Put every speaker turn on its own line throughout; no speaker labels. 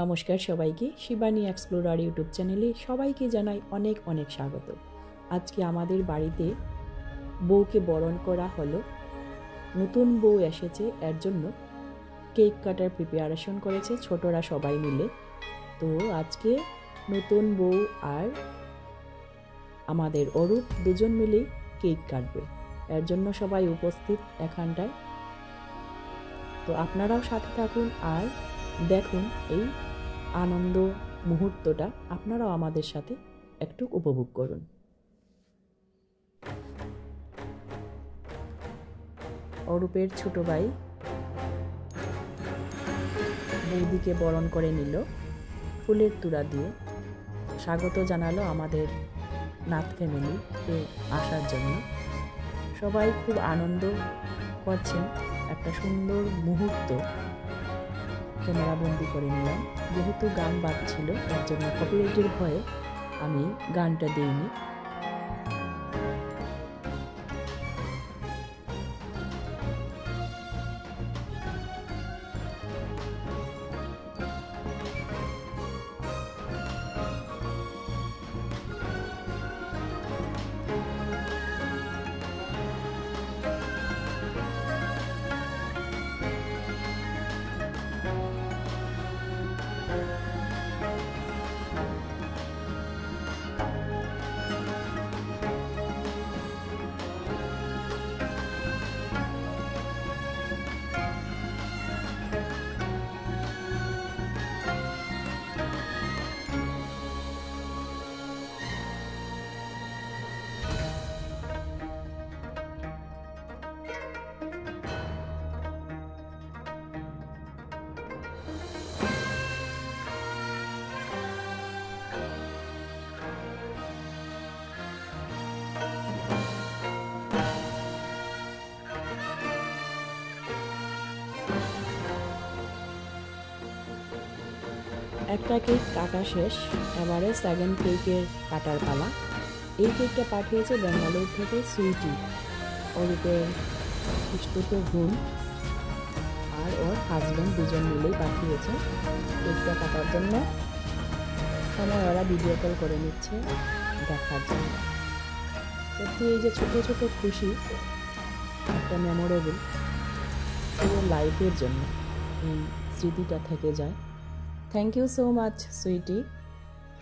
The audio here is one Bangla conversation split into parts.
নমস্কার সবাইকে, শিবানী এক্সপ্লোরার ইউটিউব চ্যানেলে সবাইকে জানাই অনেক অনেক স্বাগত। আজকে আমাদের বাড়িতে বউকে বরণ করা হলো। নতুন বউ এসেছে, এর জন্য কেক কাটার প্রিপারেশন করেছে ছোটরা সবাই মিলে। তো আজকে নতুন বউ আর আমাদের অরূপ দুজন মিলেই কেক কাটবে, এর জন্য সবাই উপস্থিত এখানটায়। তো আপনারাও সাথে থাকুন আর দেখুন এই আনন্দ মুহূর্তটা, আপনারাও আমাদের সাথে একটু উপভোগ করুন। অরূপের ছোট ভাই বৌদিকে বরণ করে নিল ফুলের তুড়া দিয়ে, স্বাগত জানালো আমাদের নাথ ফ্যামিলিতে আসার জন্য। সবাই খুব আনন্দ করছেন, একটা সুন্দর মুহূর্ত ক্যামেরা বন্দি করে নিলাম। যেহেতু গান বাজছিল এর জন্য কপিরাইটের ভয়ে আমি গানটা দিইনি। একটা কেক কাটা শেষ, এবারে সেকেন্ড কেকের কাটার পালা। এই কেকটা পাঠিয়েছে বেঙ্গালুরু থেকে সুইটি, অরূপের ইষ্টত বোন আর ওর হাজব্যান্ড দুজন মিলেই পাঠিয়েছে কেকটা কাটার জন্য। সময় ওরা ভিডিও কল করে নিচ্ছে দেখার জন্য। সত্যি এই যে ছোট ছোট খুশি একটা মেমোরেবল পুরো লাইফের জন্য, এই স্মৃতিটা থেকে যায়। Thank you so much sweetie,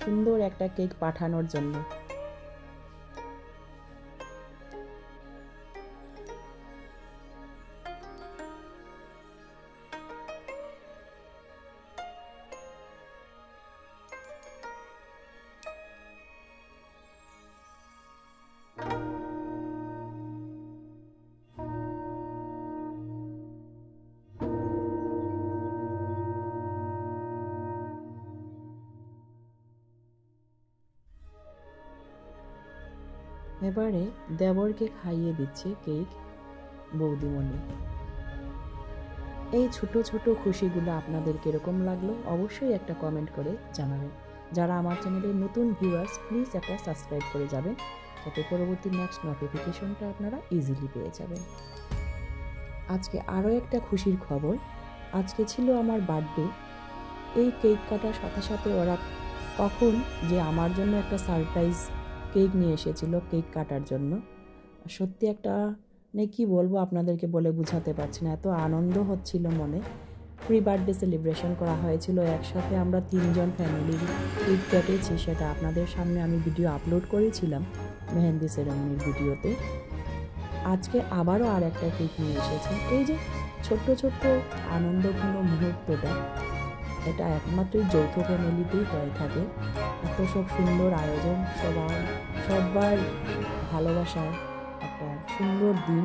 সুন্দর একটা কেক পাঠানোর জন্য। এবারে দেবরকে খাইয়ে দিচ্ছে কেক বৌদিমণি। এই ছোট ছোট খুশিগুলো আপনাদের কিরকম লাগলো অবশ্যই একটা কমেন্ট করে জানাবেন। যারা আমার চ্যানেলের নতুন ভিউয়ার্স, প্লিজ একটা সাবস্ক্রাইব করে যাবেন, যাতে পরবর্তী নেক্সট নোটিফিকেশনটা আপনারা ইজিলি পেয়ে যাবেন। আজকে আরও একটা খুশির খবর, আজকে ছিল আমার বার্থডে। এই কেক কাটার সাথে সাথে ওরা কখন যে আমার জন্য একটা সারপ্রাইজ কেক নিয়ে এসেছিল কেক কাটার জন্য। সত্যি একটা কি বলবো আপনাদেরকে, বলে বোঝাতে পারছি না, এত আনন্দ হচ্ছিল মনে। প্রি বার্থডে সেলিব্রেশন করা হয়েছিল একসাথে, আমরা 3 জন ফ্যামিলির কেক কেটেছি, সেটা আপনাদের সামনে আমি ভিডিও আপলোড করেছিলাম মেহেন্দি সেরেমনির ভিডিওতে। আজকে আবারও আর একটা কেক নিয়ে এসেছে। এই যে ছোট্ট ছোট্ট আনন্দঘন মুহূর্তটা, এটা একমাত্রই যৌথ ফ্যামিলিতেই হয়ে থাকে। এত সব সুন্দর আয়োজন, সবার ভালোবাসায় একটা সুন্দর দিন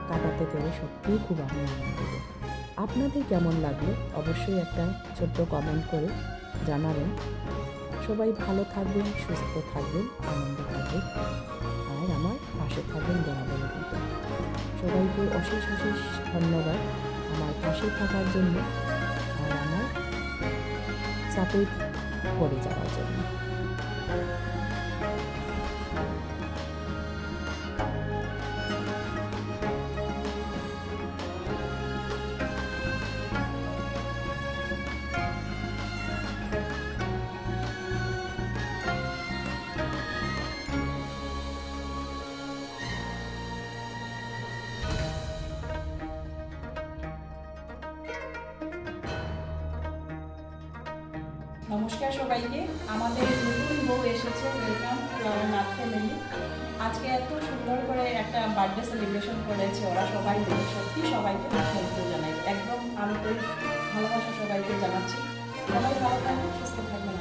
কাটাতে পেরে সত্যিই খুব আমি আনন্দিত। আপনাদের কেমন লাগলো অবশ্যই একটা ছোট্ট কমেন্ট করে জানাবেন। সবাই ভালো থাকবেন, সুস্থ থাকবেন, আনন্দ থাকবেন আর আমার পাশে থাকবেন বরাবর। সবাইকে অশেষ অশেষ ধন্যবাদ আমার পাশে থাকার জন্য আর আমার সাপোর্ট করে যাওয়ার জন্য।
নমস্কার সবাইকে। আমাদের নতুন বউ এসেছে, welcome to our Nath family. আজকে এত সুন্দর করে একটা বার্থডে সেলিব্রেশন করেছে ওরা সবাই মিলে, সত্যি সবাইকে থ্যাংক ইউ জানাই, একদম আন্তরিক ভালোবাসা সবাইকে জানাচ্ছি। সবাই ভালো থাকবেন, সুস্থ থাকবেন।